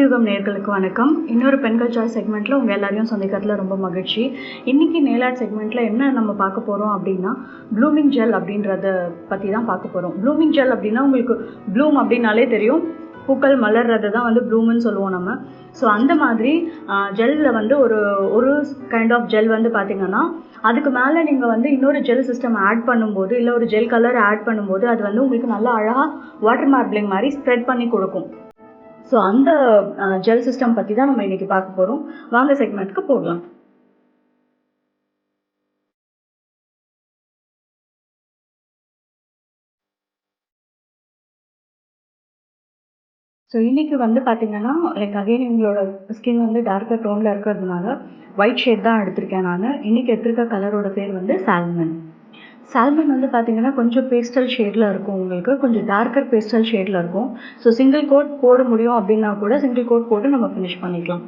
ஆதியுகம் நேயர்களுக்கு வணக்கம். இன்னொரு பெண்கள் சாய்ஸ் செக்மெண்ட்டில் உங்கள் எல்லாரையும் சந்திக்கிறதுல ரொம்ப மகிழ்ச்சி. இன்றைக்கி நெயில் ஆர்ட் செக்மெண்ட்டில் என்ன நம்ம பார்க்க போகிறோம் அப்படின்னா, ப்ளூமிங் ஜெல் அப்படின்றத பற்றி தான் பார்க்க போகிறோம். ப்ளூமிங் ஜெல் அப்படின்னா உங்களுக்கு ப்ளூம் அப்படின்னாலே தெரியும், பூக்கள் மலர்றது தான் வந்து ப்ளூம்னு சொல்லுவோம் நம்ம. ஸோ அந்த மாதிரி ஜெல்லில் வந்து ஒரு கைண்ட் ஆஃப் ஜெல் வந்து பார்த்திங்கன்னா, அதுக்கு மேலே நீங்கள் வந்து இன்னொரு ஜெல் சிஸ்டம் ஆட் பண்ணும்போது, இல்லை ஒரு ஜெல் கலர் ஆட் பண்ணும்போது அது வந்து உங்களுக்கு நல்லா அழகாக வாட்டர் மார்பிளிங் மாதிரி ஸ்ப்ரெட் பண்ணி கொடுக்கும். ஸோ அந்த ஜெல் சிஸ்டம் பற்றி தான் நம்ம இன்றைக்கி பார்க்க போகிறோம். வாங்க செக்மெண்ட்டுக்கு போகலாம். ஸோ இன்றைக்கி வந்து பார்த்திங்கன்னா, லைக் அகைன் எங்களோட ஸ்கின் வந்து டார்க்கர் டோனில் இருக்கிறதுனால ஒயிட் ஷேட் தான் எடுத்திருக்கேன் நான். இன்றைக்கி எடுத்திருக்க கலரோட பேர் வந்து சால்மன். சால்மன் வந்து பார்த்திங்கன்னா கொஞ்சம் பேஸ்டல் ஷேடில் இருக்கும், உங்களுக்கு கொஞ்சம் டார்க்கர் பேஸ்டல் ஷேடில் இருக்கும். ஸோ சிங்கிள் கோட் போட முடியும் அப்படின்னா கூட சிங்கிள் கோட் போட்டு நம்ம ஃபினிஷ் பண்ணிக்கலாம்.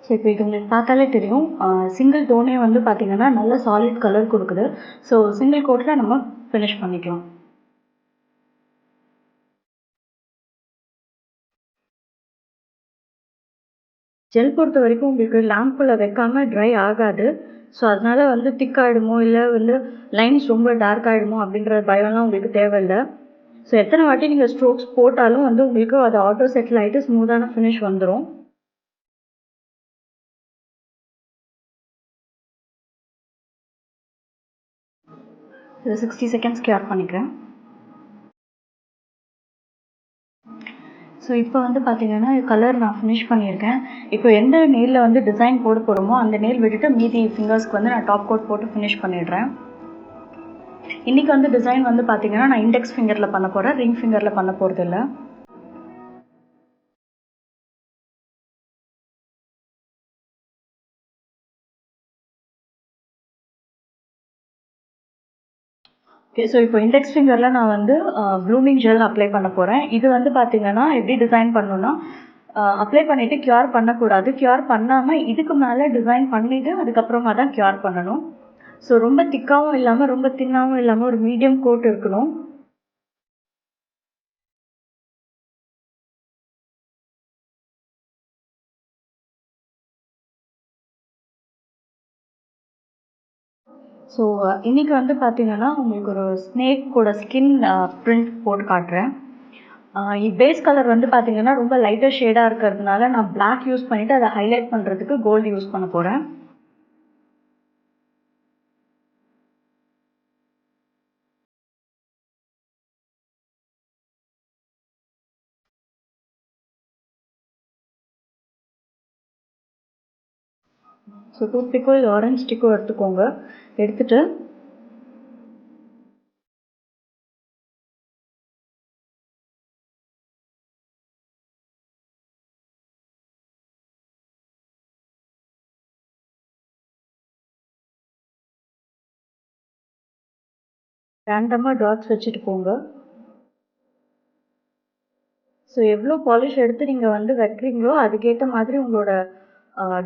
ஸோ இப்போ இது உங்களுக்கு பார்த்தாலே தெரியும், சிங்கிள் டோனே வந்து பார்த்திங்கன்னா நல்ல சாலிட் கலர் கொடுக்குது. ஸோ சிங்கிள் கோட்டில் நம்ம ஃபினிஷ் பண்ணிக்கலாம். ஜெல் பொறுத்த வரைக்கும் உங்களுக்கு லேம்பில் வைக்காமல் ட்ரை ஆகாது. ஸோ அதனால் வந்து திக் ஆகிடுமோ, இல்லை வந்து லைன்ஸ் ரொம்ப டார்க் ஆகிடுமோ அப்படின்ற பயம்லாம் உங்களுக்கு தேவையில்லை. ஸோ எத்தனை வாட்டி நீங்கள் ஸ்ட்ரோக்ஸ் போட்டாலும் வந்து உங்களுக்கு அது ஆட்டோ செட்டில் ஆகிட்டு ஸ்மூத்தான ஃபினிஷ் வந்துடும். இதை 60 செகண்ட்ஸ் கியூர் பண்ணிக்கிறேன். ஸோ இப்போ வந்து பார்த்திங்கன்னா கலர் நான் ஃபினிஷ் பண்ணியிருக்கேன். இப்போ எந்த நெயிலில் வந்து டிசைன் போட போகிறோமோ அந்த நெயில் விட்டுட்டு மீதி ஃபிங்கர்ஸ்க்கு வந்து நான் டாப் கோட் போட்டு ஃபினிஷ் பண்ணிடுறேன். இன்றைக்கி வந்து டிசைன் வந்து பார்த்திங்கன்னா நான் இண்டெக்ஸ் ஃபிங்கரில் பண்ண போகிறேன், ரிங் ஃபிங்கரில் பண்ண போகிறது இல்லை. ஓகே, ஸோ இப்போ இண்டெக்ஸ் ஃபிங்கரில் நான் வந்து ப்ளூமிங் ஜெல் அப்ளை பண்ண போகிறேன். இது வந்து பார்த்திங்கன்னா எப்படி டிசைன் பண்ணணுன்னா, அப்ளை பண்ணிவிட்டு க்யூர் பண்ணக்கூடாது. க்யூர் பண்ணாமல் இதுக்கு மேலே டிசைன் பண்ணிவிட்டு அதுக்கப்புறமா தான் க்யூர் பண்ணணும். ஸோ ரொம்ப திக்காகவும் இல்லாமல் ரொம்ப தின்னாகவும் இல்லாமல் ஒரு மீடியம் கோட் இருக்கணும். ஸோ இன்றைக்கி வந்து பார்த்திங்கன்னா உங்களுக்கு ஒரு ஸ்னேக்கோட ஸ்கின் ப்ரிண்ட் போட்டு காட்டுறேன். பேஸ் கலர் வந்து பார்த்திங்கன்னா ரொம்ப லைட்டர் ஷேடாக இருக்கிறதுனால நான் பிளாக் யூஸ் பண்ணிவிட்டு அதை ஹைலைட் பண்ணுறதுக்கு கோல்டு யூஸ் பண்ண போகிறேன். ஸோ டூத்பிக்கோ இல்லை ஆரஞ்ச் ஸ்டிக்கோ எடுத்துக்கோங்க. எடுத்துகிட்டு ரேண்டமாக டாட்ஸ் வச்சுட்டு போங்க. ஸோ எவ்வளோ பாலிஷ் எடுத்து நீங்கள் வந்து வைக்கிறீங்களோ அதுக்கேற்ற மாதிரி உங்களோட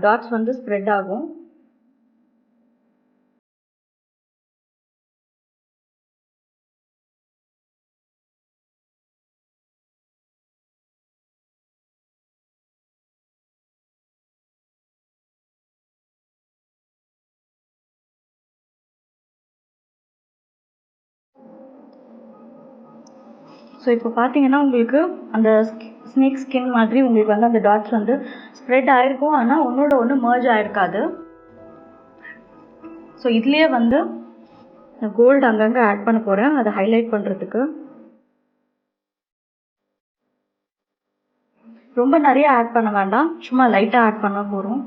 டாட்ஸ் வந்து ஸ்ப்ரெட் ஆகும். ஸோ இப்போ பார்த்தீங்கன்னா உங்களுக்கு அந்த ஸ்னேக் ஸ்கின் மாதிரி உங்களுக்கு வந்து அந்த டாட்ஸ் வந்து ஸ்ப்ரெட் ஆகிருக்கும், ஆனால் ஒன்றோட ஒன்று மர்ஜ் ஆகிருக்காது. ஸோ இதுலேயே வந்து கோல்டு அங்கங்கே ஆட் பண்ண போகிறேன் அதை ஹைலைட் பண்ணுறதுக்கு. ரொம்ப நிறைய ஆட் பண்ண வேண்டாம், சும்மா லைட்டாக ஆட் பண்ண போகிறோம்.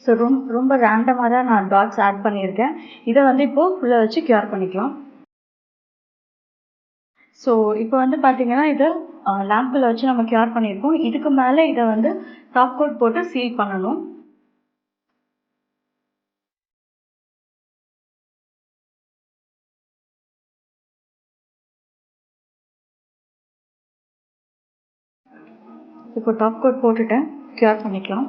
ஸோ ரொம்ப ரேண்டமாக தான் நான் டாட்ஸ் ஆட் பண்ணியிருக்கேன். இதை வந்து இப்போது ஃபுல்லாக வச்சு க்யூர் பண்ணிக்கலாம். ஸோ இப்போ வந்து பார்த்தீங்கன்னா இது லேம்பில் வச்சு நம்ம க்யூர் பண்ணியிருக்கோம். இதுக்கு மேலே இதை வந்து டாப் கோட் போட்டு சீல் பண்ணணும். இப்போ டாப் கோட் போட்டுட்டேன், கியூர் பண்ணிக்கலாம்.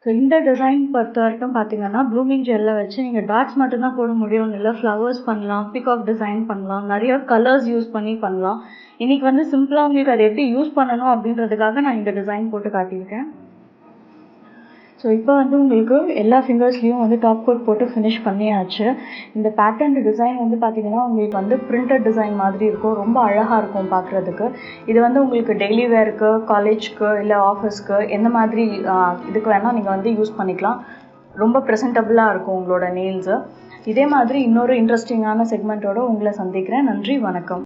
ஸோ இந்த டிசைன் பொறுத்த வரைக்கும் பார்த்தீங்கன்னா ப்ளூமிங் ஜெல்லை வச்சு நீங்கள் டாட்ஸ் மட்டும்தான் போட முடியும், இல்லை ஃப்ளவர்ஸ் பண்ணலாம், பிகாக் டிசைன் பண்ணலாம், நிறைய கலர்ஸ் யூஸ் பண்ணி பண்ணலாம். இன்றைக்கி வந்து சிம்பிளாக உங்களுக்கு அதை எப்படி யூஸ் பண்ணணும் அப்படின்றதுக்காக நான் இந்த டிசைன் போட்டு காட்டியிருக்கேன். ஸோ இப்போ வந்து உங்களுக்கு எல்லா ஃபிங்கர்ஸ்லேயும் வந்து டாப் கோட் போட்டு ஃபினிஷ் பண்ணியாச்சு. இந்த பேட்டர்ன் டிசைன் வந்து பார்த்திங்கன்னா உங்களுக்கு வந்து பிரிண்டட் டிசைன் மாதிரி இருக்கும், ரொம்ப அழகாக இருக்கும் பார்க்குறதுக்கு. இது வந்து உங்களுக்கு டெய்லி வேருக்கு, காலேஜ்க்கு, இல்லை ஆஃபீஸ்க்கு எந்த மாதிரி இதுக்கு வேணால் நீங்கள் வந்து யூஸ் பண்ணிக்கலாம். ரொம்ப ப்ரெசன்டபுளாக இருக்கும் உங்களோட நெயில்ஸு. இதே மாதிரி இன்னொரு இன்ட்ரெஸ்டிங்கான செக்மெண்ட்டோடு உங்களை சந்திக்கிறேன். நன்றி, வணக்கம்.